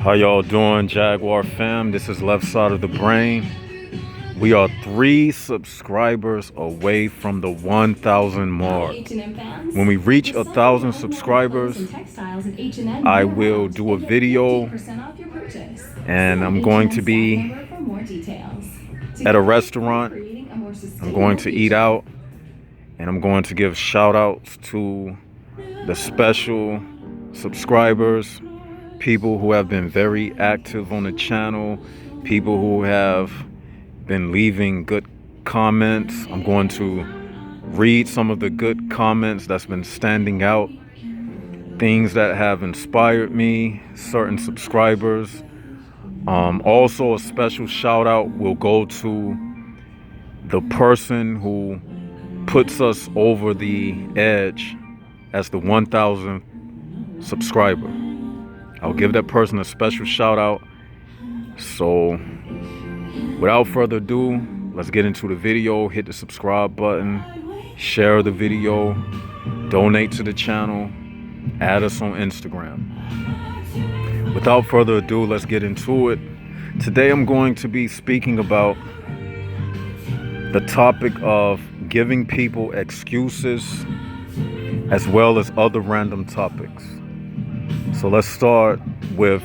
How y'all doing, Jaguar fam? This is Left Side of the Brain. We are 3 subscribers away from the 1,000 mark. When we reach 1,000 subscribers, I will do a video, and I'm going to be at a restaurant. I'm going to eat out, and I'm going to give shout outs to the special subscribers, people who have been very active on the channel, people who have been leaving good comments. I'm going to read some of the good comments that's been standing out, things that have inspired me, certain subscribers. Also, a special shout out will go to the person who puts us over the edge as the 1,000 subscriber. I'll give that person a special shout out. So without further ado, let's get into the video. Hit the subscribe button, share the video, donate to the channel, add us on Instagram. Without further ado, let's get into it. Today I'm going to be speaking about the topic of giving people excuses as well as other random topics. So let's start with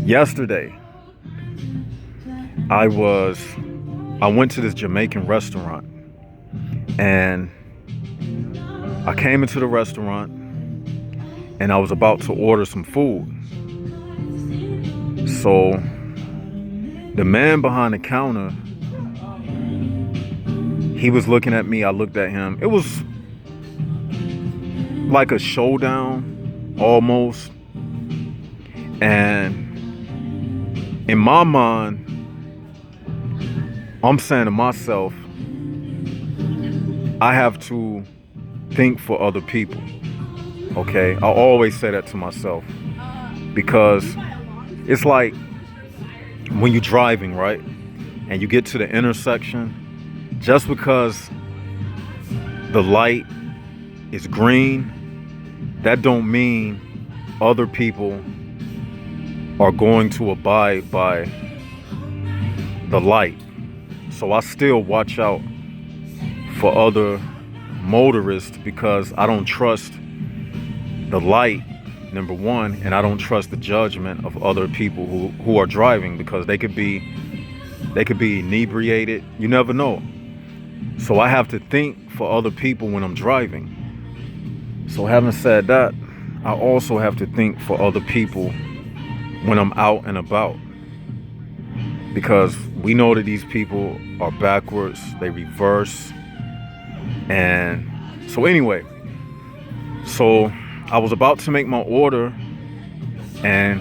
yesterday. I went to this Jamaican restaurant, and I came into the restaurant and I was about to order some food. So the man behind the counter, he was looking at me, I looked at him. It was like a showdown almost. And in my mind, I'm saying to myself, I have to think for other people. Okay, I always say that to myself, because it's like when you're driving, right, and you get to the intersection, just because the light is green, that don't mean other people are going to abide by the light. So I still watch out for other motorists, because I don't trust the light, number one, and I don't trust the judgment of other people who are driving, because they could be inebriated. You never know. So I have to think for other people when I'm driving. So having said that, I also have to think for other people when I'm out and about, because we know that these people are backwards, they reverse. And so anyway, so I was about to make my order, and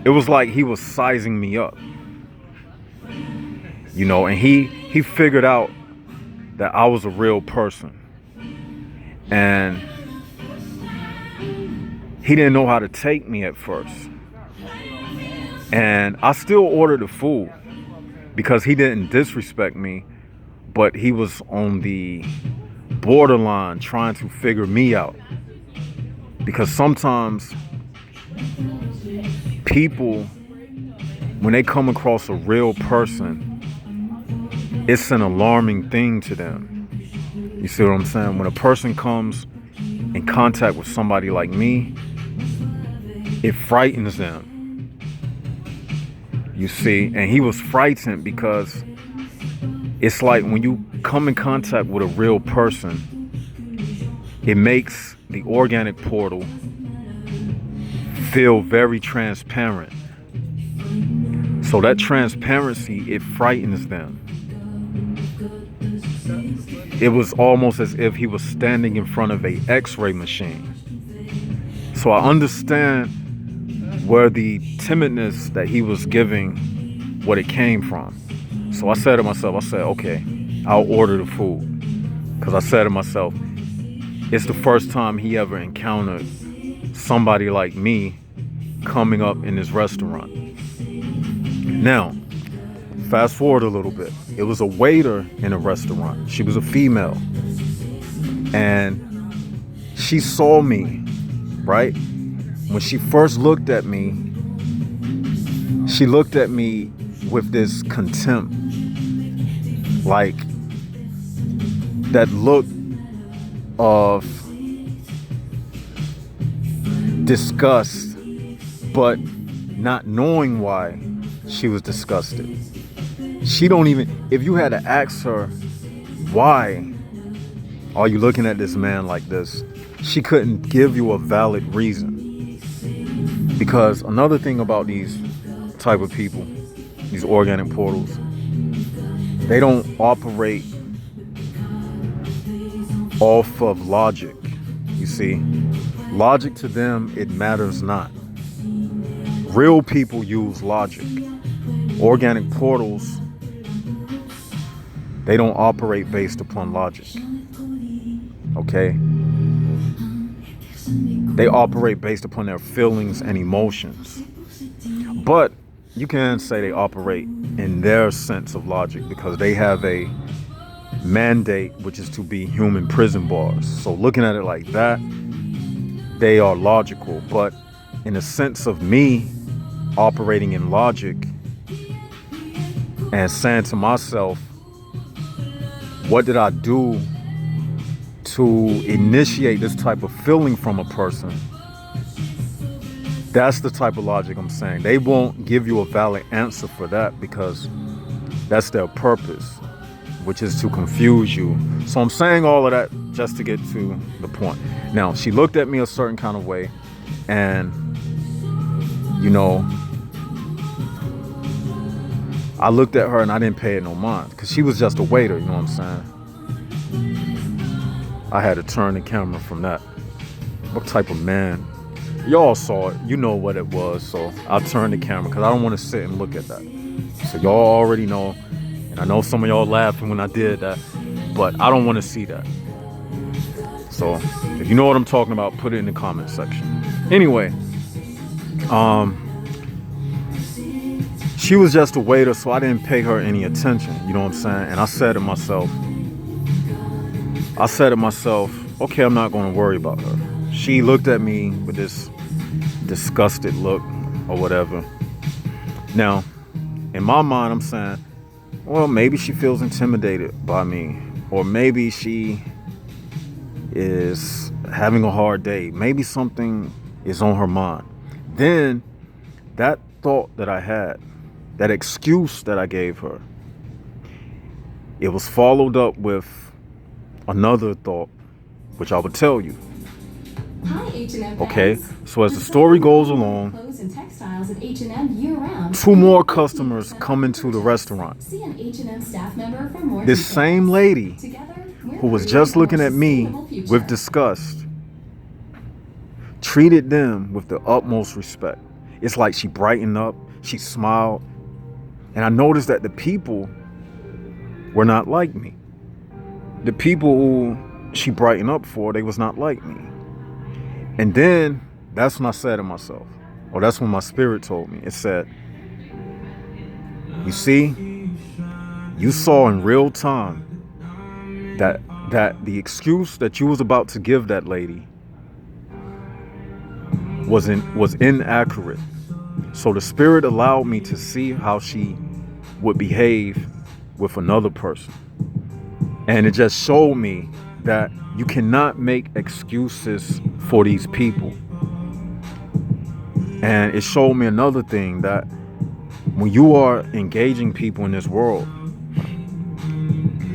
it was like he was sizing me up, you know, and he figured out that I was a real person, and he didn't know how to take me at first. And I still ordered the food because he didn't disrespect me, but he was on the borderline trying to figure me out. Because sometimes people, when they come across a real person, it's an alarming thing to them. You see what I'm saying? When a person comes in contact with somebody like me, it frightens them. You see, and he was frightened because it's like when you come in contact with a real person, it makes the organic portal feel very transparent. So that transparency, it frightens them. It was almost as if he was standing in front of a X-ray machine. So I understand where the timidness that he was giving, what it came from. So I said to myself, okay, I'll order the food. Because I said to myself, it's the first time he ever encountered somebody like me coming up in this restaurant. Now, fast forward a little bit. It was a waiter in a restaurant. She was a female. And she saw me, right? when she first looked at me, she looked at me with this contempt, like that look of disgust, but not knowing why she was disgusted. She don't even, if you had to ask her, why are you looking at this man like this? She couldn't give you a valid reason. Because another thing about these type of people, these organic portals, they don't operate off of logic. You see, logic to them, it matters not. Real people use logic. Organic portals, they don't operate based upon logic. Okay? They operate based upon their feelings and emotions. But you can say they operate in their sense of logic because they have a mandate, which is to be human prison bars. So looking at it like that, they are logical. But in the sense of me operating in logic and saying to myself, what did I do to initiate this type of feeling from a person? That's the type of logic I'm saying. They won't give you a valid answer for that because that's their purpose, which is to confuse you. So I'm saying all of that just to get to the point. Now, she looked at me a certain kind of way, and, you know, I looked at her and I didn't pay it no mind because she was just a waiter, you know what I'm saying? I had to turn the camera from that. What type of man? Y'all saw it. You know what it was. So I'll turn the camera because I don't want to sit and look at that. So y'all already know. And I know some of y'all laughing when I did that. But I don't want to see that. So if you know what I'm talking about, put it in the comment section. Anyway, she was just a waiter, so I didn't pay her any attention. You know what I'm saying? And I said to myself, okay, I'm not going to worry about her. She looked at me with this disgusted look or whatever. Now, in my mind, I'm saying, well, maybe she feels intimidated by me, or maybe she is having a hard day. Maybe something is on her mind. Then that thought that I had, that excuse that I gave her, it was followed up with another thought, which I would tell you. Hi, H&M Okay, fans. so as the story goes along, Clothes and textiles at H&M year-round. 2 more customers come into the restaurant. See an H&M staff member for more This details. same lady Together, we're who was creating just a looking more at me sustainable future. with disgust treated them with the utmost respect. It's like she brightened up, she smiled, and I noticed that the people were not like me. The people who she brightened up for, they was not like me. And then that's when I said to myself, or that's when my spirit told me, it said, you see, you saw in real time that the excuse that you was about to give that lady was inaccurate. So the spirit allowed me to see how she would behave with another person. And it just showed me that you cannot make excuses for these people. And it showed me another thing, that when you are engaging people in this world,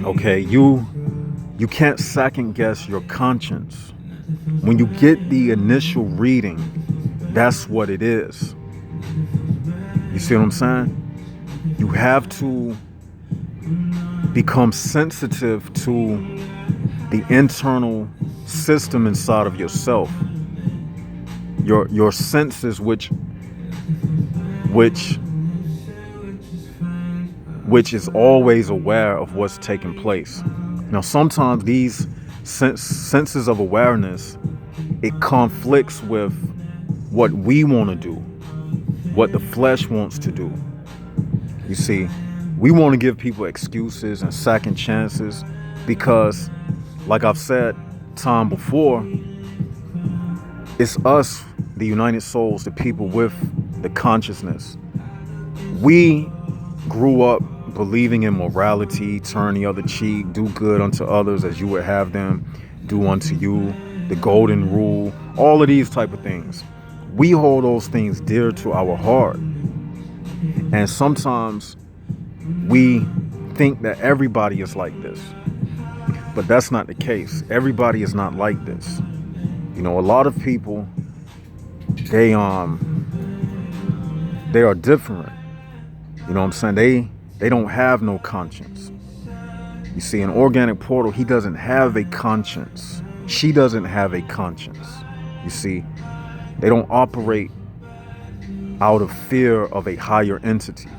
okay, you can't second guess your conscience. When you get the initial reading, that's what it is. You see what I'm saying? You have to become sensitive to the internal system inside of yourself, your senses, which is always aware of what's taking place. Now, sometimes these senses of awareness, it conflicts with what we want to do, what the flesh wants to do. You see, we want to give people excuses and second chances because, like I've said time before, It's us, the United Souls, the people with the consciousness. We grew up believing in morality, turn the other cheek, do good unto others as you would have them do unto you, the golden rule, all of these type of things. We hold those things dear to our heart. And sometimes we think that everybody is like this. But that's not the case. Everybody is not like this. You know, a lot of people, they are different. You know what I'm saying? They don't have no conscience. You see, an organic portal, he doesn't have a conscience. She doesn't have a conscience. You see, they don't operate out of fear of a higher entity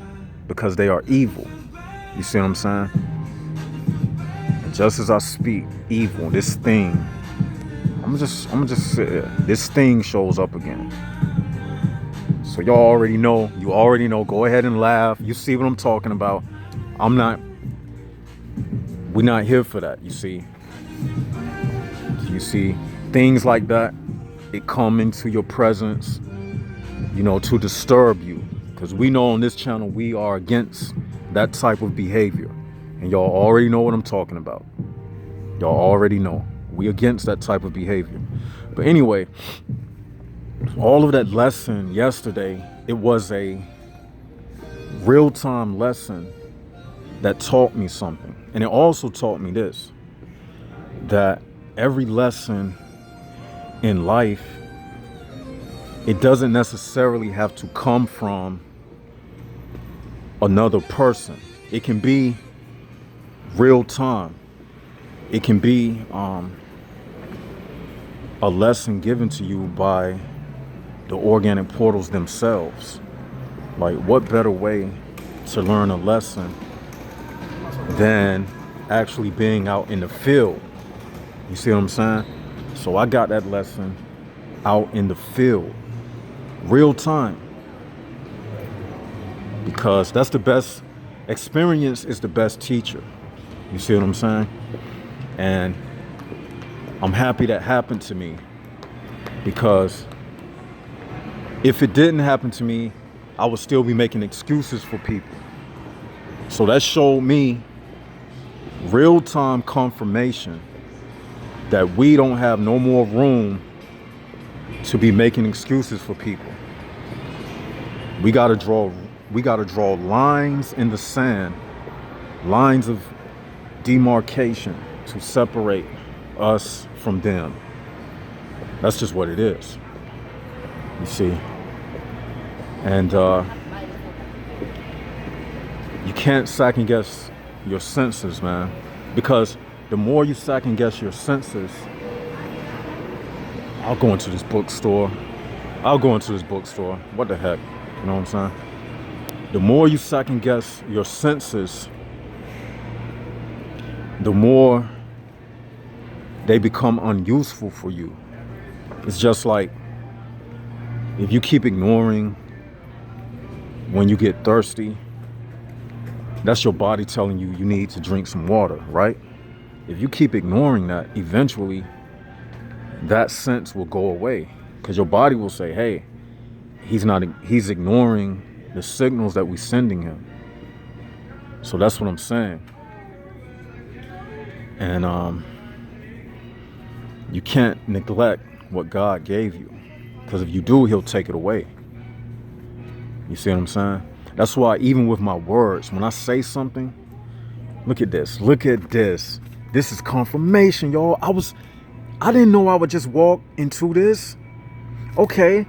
because they are evil. You see what I'm saying? And just as I speak evil, this thing, I'm just sit here. This thing shows up again. So y'all already know. You already know. Go ahead and laugh. You see what I'm talking about. We're not here for that, you see. You see, things like that, it come into your presence, you know, to disturb you. Because we know on this channel, we are against that type of behavior. And y'all already know what I'm talking about. Y'all already know. We against that type of behavior. But anyway, all of that lesson yesterday, it was a real-time lesson that taught me something. And it also taught me this, that every lesson in life, it doesn't necessarily have to come from another person. It can be real time. It can be a lesson given to you by the organic portals themselves. Like, what better way to learn a lesson than actually being out in the field? You see what I'm saying? So I got that lesson out in the field, real time, because that's the best experience, is the best teacher. You see what I'm saying? And I'm happy that happened to me, because if it didn't happen to me, I would still be making excuses for people. So that showed me real-time confirmation that we don't have no more room to be making excuses for people. We gotta draw lines in the sand, lines of demarcation to separate us from them. That's just what it is, you see. And you can't second guess your senses, man, because the more you second guess your senses, I'll go into this bookstore. What the heck? You know what I'm saying? The more you second guess your senses, the more they become unuseful for you. It's just like if you keep ignoring when you get thirsty, that's your body telling you you need to drink some water, right? If you keep ignoring that, eventually that sense will go away, because your body will say, hey, he's ignoring the signals that we're sending him. So that's what I'm saying. And you can't neglect what God gave you, because if you do, he'll take it away. You see what I'm saying? That's why even with my words, when I say something, look at this. This is confirmation, y'all. I didn't know I would just walk into this. Okay,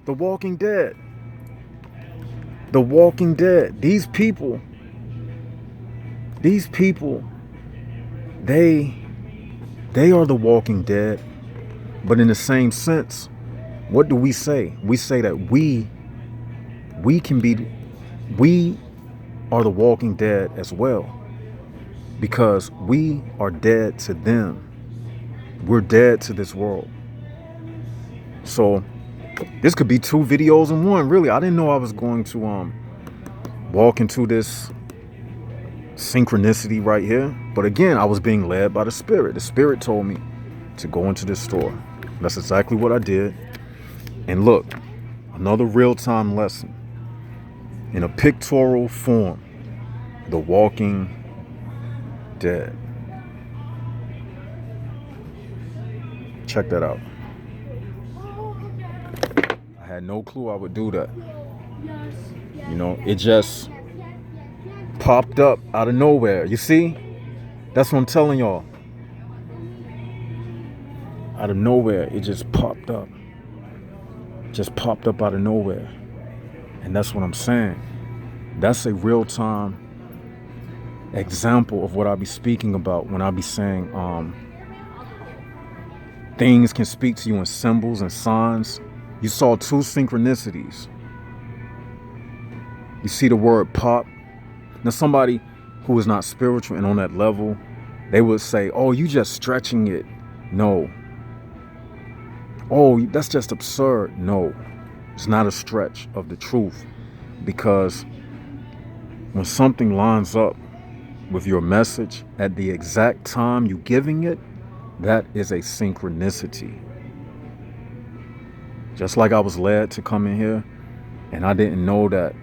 The Walking Dead. The Walking Dead. These people, they are the Walking Dead. But in the same sense, what do we say? We say that we are the Walking Dead as well, because we are dead to them. We're dead to this world. So this could be 2 videos in one, really. I didn't know I was going to walk into this synchronicity right here. But again, I was being led by the Spirit. The Spirit told me to go into this store. That's exactly what I did. And look, another real-time lesson in a pictorial form. The Walking Dead. Check that out. I had no clue I would do that. You know, it just popped up out of nowhere. You see? That's what I'm telling y'all. Out of nowhere, it just popped up. Just popped up out of nowhere. And that's what I'm saying. That's a real-time example of what I be speaking about when I be saying things can speak to you in symbols and signs. You saw two synchronicities. You see the word pop. Now somebody who is not spiritual and on that level, they would say, oh, you just stretching it. No. Oh, that's just absurd. No, it's not a stretch of the truth, because when something lines up with your message at the exact time you're giving it, that is a synchronicity. Just like I was led to come in here and I didn't know that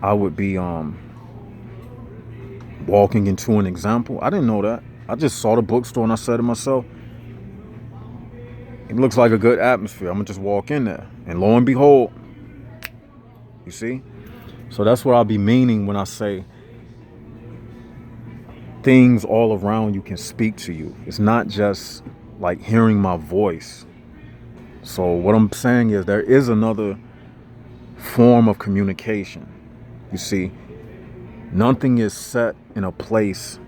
I would be walking into an example. I didn't know that. I just saw the bookstore and I said to myself, it looks like a good atmosphere. I'm gonna just walk in there. And lo and behold, you see? So that's what I'll be meaning when I say things all around you can speak to you. It's not just like hearing my voice. So what I'm saying is there is another form of communication. You see, nothing is set in a place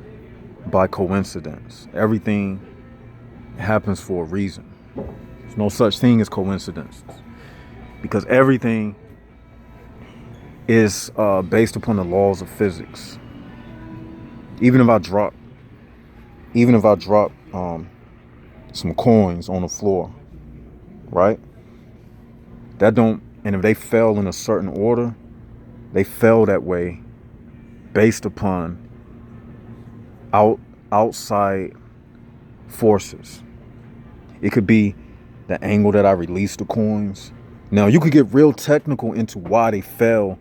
by coincidence. Everything happens for a reason. There's no such thing as coincidences, because everything is based upon the laws of physics. Even if I drop some coins on the floor, right? And if they fell in a certain order, they fell that way based upon outside forces. It could be the angle that I released the coins. Now, you could get real technical into why they fell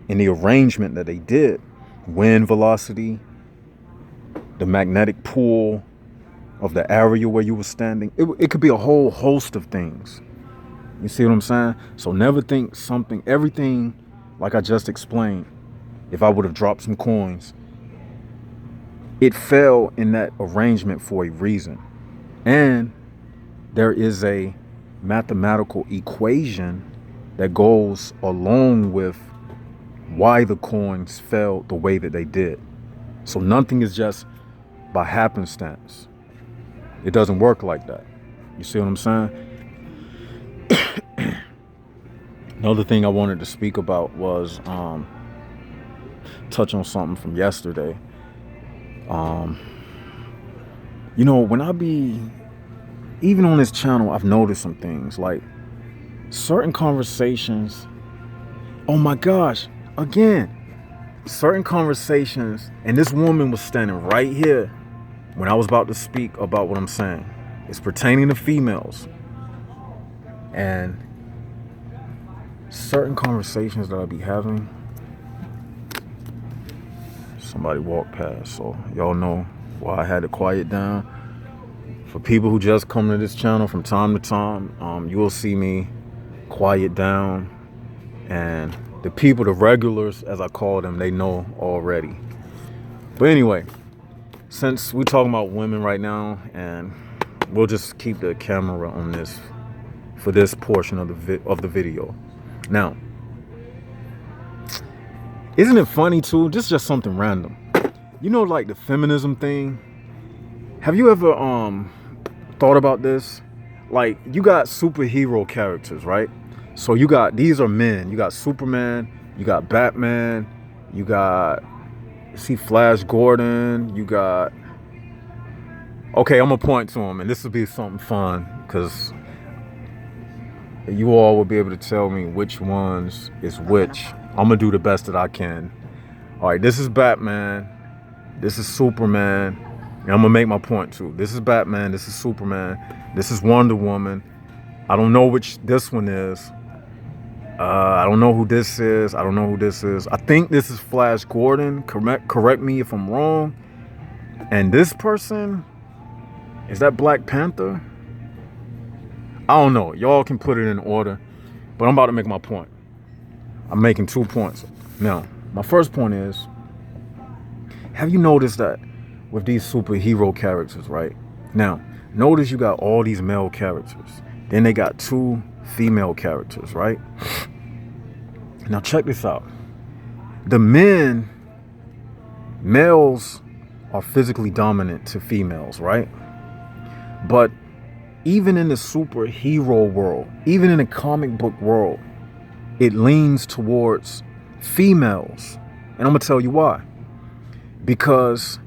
in the arrangement that they did. Wind velocity, the magnetic pull of the area where you were standing. It could be a whole host of things. You see what I'm saying? So never think everything, like I just explained, if I would have dropped some coins, it fell in that arrangement for a reason. And there is a mathematical equation that goes along with why the coins fell the way that they did. So nothing is just by happenstance. It doesn't work like that. You see what I'm saying? Another thing I wanted to speak about was touch on something from yesterday. You know, when I be even on this channel, I've noticed some things like certain conversations. Oh my gosh, again, certain conversations, and this woman was standing right here when I was about to speak about what I'm saying. It's pertaining to females. And certain conversations that I be having, somebody walked past, so y'all know why I had to quiet down. For people who just come to this channel from time to time, you will see me quiet down. And the people, the regulars, as I call them, they know already. But anyway, since we're talking about women right now, and we'll just keep the camera on this for this portion of the video. Now, isn't it funny too? This is just something random. You know, like the feminism thing. Have you ever thought about this? Like, you got superhero characters, right? So these are men. You got Superman, you got Batman, you got, see, Flash Gordon, you got, okay, I'm gonna point to him, and this will be something fun, because you all will be able to tell me which ones is which. I'm gonna do the best that I can. All right, this is Batman, this is Superman, And I'm gonna make my point too. This is Batman, this is Superman, this is Wonder Woman. I don't know which this one is. I don't know who this is. I don't know who this is. I think this is Flash Gordon. Correct me if I'm wrong. And this person, is that Black Panther? I don't know. Y'all can put it in order. But I'm about to make my point. I'm making 2 points. Now, my first point is, have you noticed that with these superhero characters, right? Now, notice you got all these male characters. Then they got 2 female characters, right? Now check this out. The males are physically dominant to females, right? But even in the superhero world, even in the comic book world, it leans towards females. And I'm gonna tell you why. Because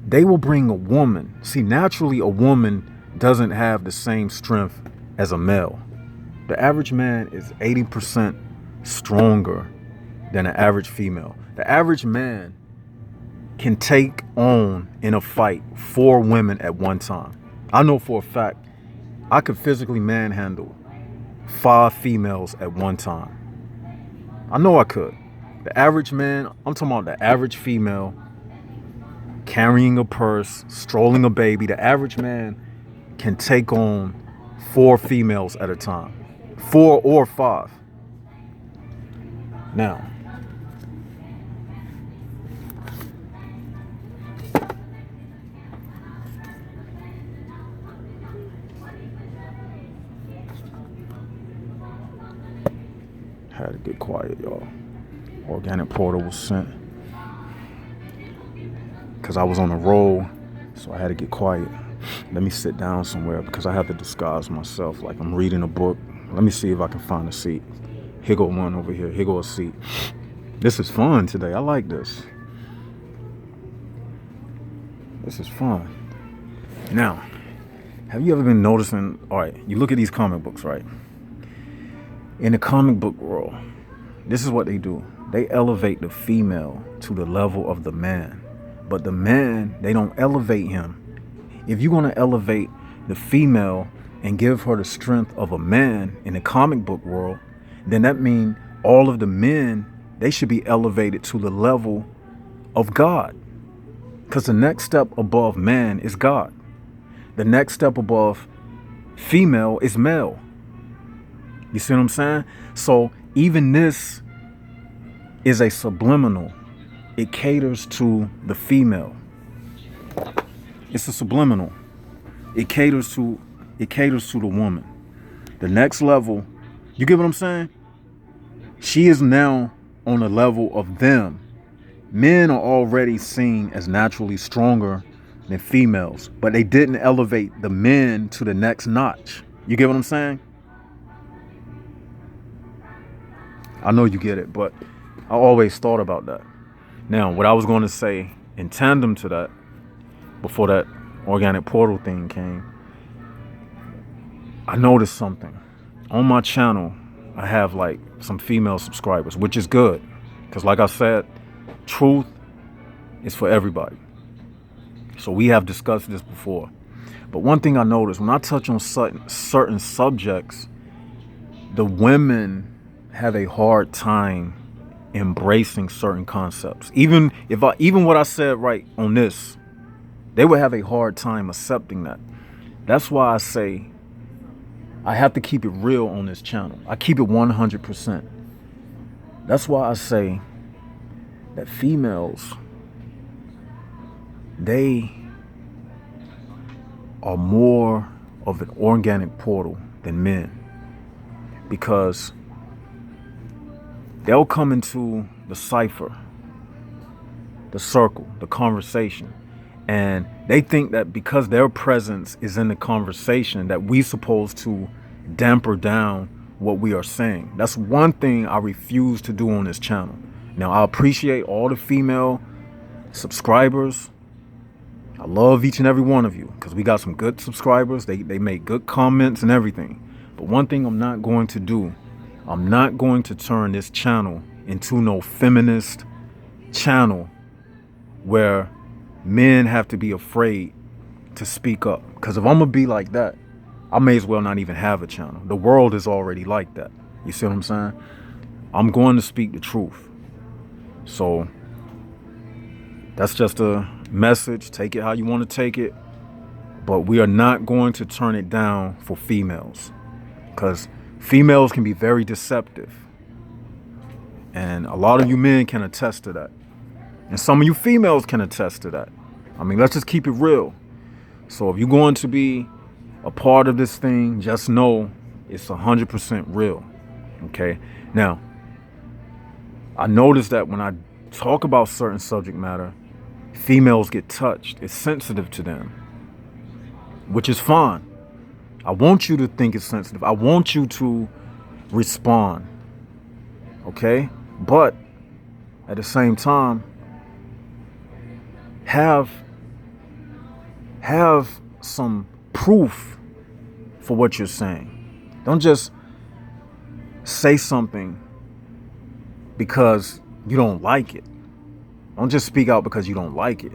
they will bring a woman. See, naturally a woman doesn't have the same strength as a male. The average man is 80% stronger than an average female. The average man can take on in a fight 4 women at one time. I know for a fact I could physically manhandle 5 females at one time. I know I could. The average man, I'm talking about the average female carrying a purse, strolling a baby. The average man can take on 4 females at a time. 4 or 5. Now, had to get quiet, y'all. Organic portal was sent because I was on a roll, so I had to get quiet. Let me sit down somewhere because I have to disguise myself like I'm reading a book. Let me see if I can find a seat. Here go one over here. Here go a seat. This is fun today. I like this. This is fun. Now, have you ever been noticing, all right, you look at these comic books, right? In the comic book world, this is what they do. They elevate the female to the level of the man. But the man, they don't elevate him. If you're going to elevate the female and give her the strength of a man in the comic book world, then that means all of the men, they should be elevated to the level of God. Because the next step above man is God. The next step above female is male. You see what I'm saying? So even this is a subliminal. It caters to the female. It's a subliminal. It caters to the woman. The next level, you get what I'm saying? She is now on a level of them. Men are already seen as naturally stronger than females, but they didn't elevate the men to the next notch. You get what I'm saying? I know you get it, but I always thought about that. Now, what I was going to say in tandem to that, before that organic portal thing came, I noticed something. On my channel, I have like some female subscribers, which is good. Because like I said, truth is for everybody. So we have discussed this before. But one thing I noticed, when I touch on certain subjects, the women have a hard time embracing certain concepts. Even what I said right on this, they would have a hard time accepting that. That's why I say I have to keep it real on this channel. I keep it 100%. That's why I say that females, they are more of an organic portal than men, because they'll come into the cipher, the circle, the conversation, and they think that because their presence is in the conversation that we supposed to damper down what we are saying. That's one thing I refuse to do on this channel. Now, I appreciate all the female subscribers. I love each and every one of you because we got some good subscribers. They make good comments and everything. But one thing I'm not going to do, I'm not going to turn this channel into no feminist channel where men have to be afraid to speak up. Because if I'm gonna be like that, I may as well not even have a channel. The world is already like that. You see what I'm saying? I'm going to speak the truth. So that's just a message. Take it how you want to take it. But we are not going to turn it down for females, because females can be very deceptive. And a lot of you men can attest to that. And some of you females can attest to that. I mean, let's just keep it real. So if you're going to be a part of this thing, just know it's 100% real. Okay? Now, I noticed that when I talk about certain subject matter, females get touched. It's sensitive to them, which is fine. I want you to think it's sensitive. I want you to respond. Okay? But at the same time, have some proof for what you're saying. Don't just say something because you don't like it. Don't just speak out because you don't like it.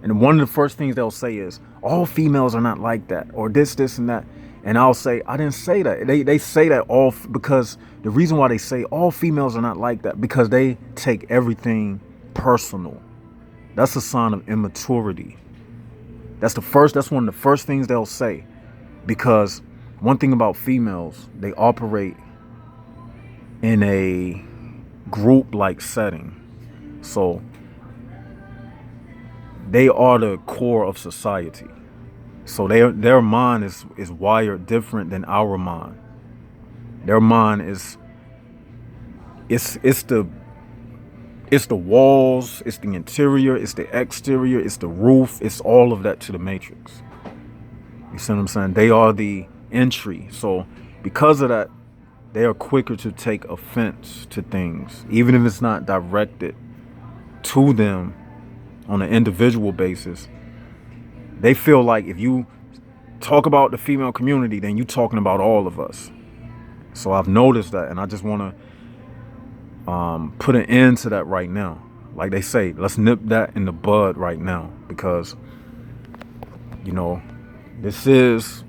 And one of the first things they'll say is, all females are not like that, or this, and that. And I'll say, I didn't say that. They say that because the reason why they say all females are not like that, because they take everything personal. That's a sign of immaturity. That's one of the first things they'll say. Because one thing about females, they operate in a group-like setting. So they are the core of society. So their mind is wired different than our mind. Their mind is it's the walls, it's the interior, it's the exterior, it's the roof, it's all of that to the matrix. You see what I'm saying? They are the entry. So because of that, they are quicker to take offense to things, even if it's not directed to them on an individual basis. They feel like if you talk about the female community, then you're talking about all of us. So I've noticed that, and I just want to put an end to that right now. Like they say, let's nip that in the bud right now, because, you know, this is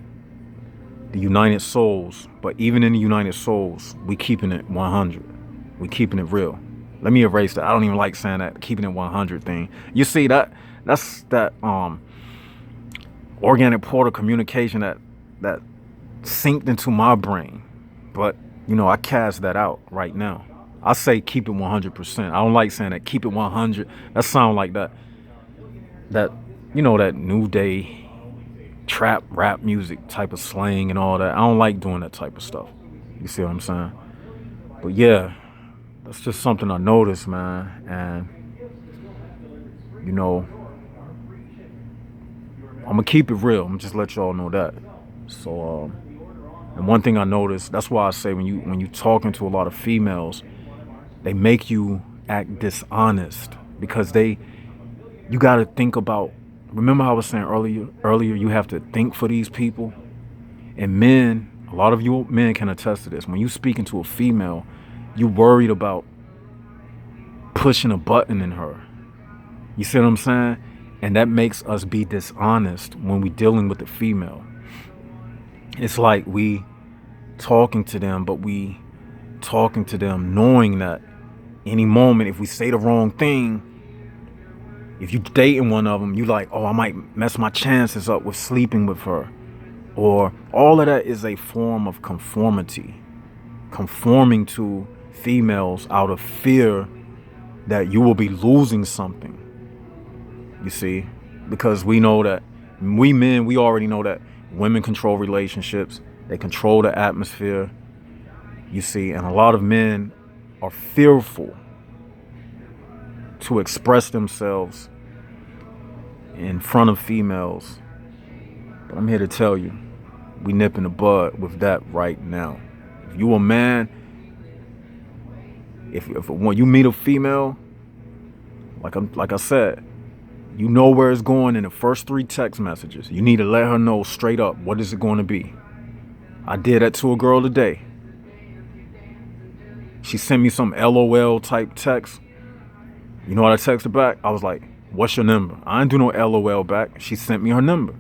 the United Souls. But even in the United Souls, we keeping it 100. We keeping it real. Let me erase that. I don't even like saying that, keeping it 100 thing. You see, that's that organic portal communication that synced into my brain. But, you know, I cast that out right now. I say keep it 100%. I don't like saying that, keep it 100. That sound like that, you know, that new day trap rap music type of slang and all that. I don't like doing that type of stuff. You see what I'm saying? But yeah, that's just something I noticed, man. And, you know, I'm gonna keep it real. I'm gonna just let y'all know that. So, and one thing I noticed, that's why I say when you talking to a lot of females, they make you act dishonest, because you got to think about. Remember how I was saying earlier, you have to think for these people. And men, a lot of you men can attest to this. When you speaking to a female, you worried about pushing a button in her. You see what I'm saying? And that makes us be dishonest when we dealing with the female. It's like we talking to them, but we talking to them knowing that any moment, if we say the wrong thing, if you dating one of them, you like, oh, I might mess my chances up with sleeping with her. Or all of that is a form of conformity. Conforming to females out of fear that you will be losing something. You see, because we know that we men, we already know that women control relationships. They control the atmosphere. You see, and a lot of men are fearful to express themselves in front of females. But I'm here to tell you, we nip in the bud with that right now. If you a man, if when you meet a female, like I said, you know where it's going in the first 3 text messages. You need to let her know straight up, what is it going to be? I did that to a girl today. She sent me some LOL type text. You know what I texted back? I was like, What's your number? I didn't do no LOL back. She sent me her number.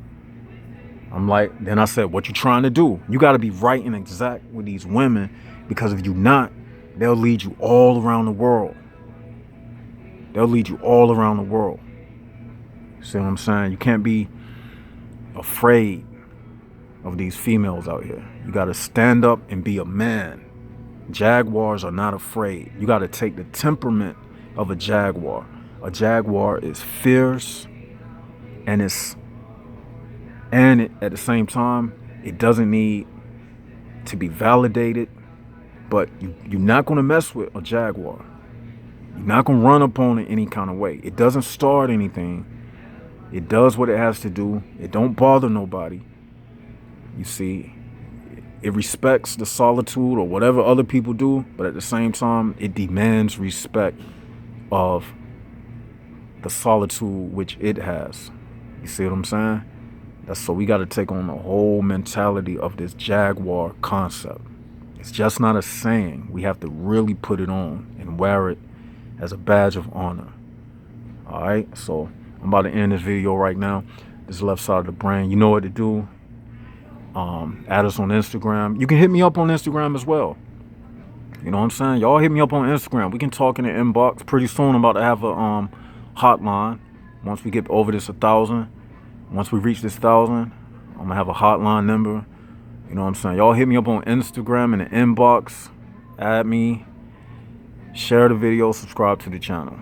I'm like, then I said, what you trying to do? You got to be right and exact with these women, because if you not, they'll lead you all around the world. They'll lead you all around the world. See what I'm saying? You can't be afraid of these females out here. You got to stand up and be a man. Jaguars are not afraid. You got to take the temperament of a jaguar. A jaguar is fierce, and at the same time, it doesn't need to be validated. But you're not going to mess with a jaguar. You're not going to run up on it any kind of way. It doesn't start anything. It does what it has to do. It don't bother nobody. You see, it respects the solitude or whatever other people do, but at the same time, it demands respect of the solitude which it has. You see what I'm saying? So we got to take on the whole mentality of this jaguar concept. It's just not a saying. We have to really put it on and wear it as a badge of honor. All right, so I'm about to end this video right now. This is Left Side of the Brain. You know what to do. Add us on Instagram. You can hit me up on Instagram as well. You know what I'm saying? Y'all hit me up on Instagram. We can talk in the inbox. Pretty soon I'm about to have a hotline. Once we get over this 1,000, once we reach this 1,000, I'm gonna have a hotline number. You know what I'm saying? Y'all hit me up on Instagram in the inbox. Add me. Share the video. Subscribe to the channel.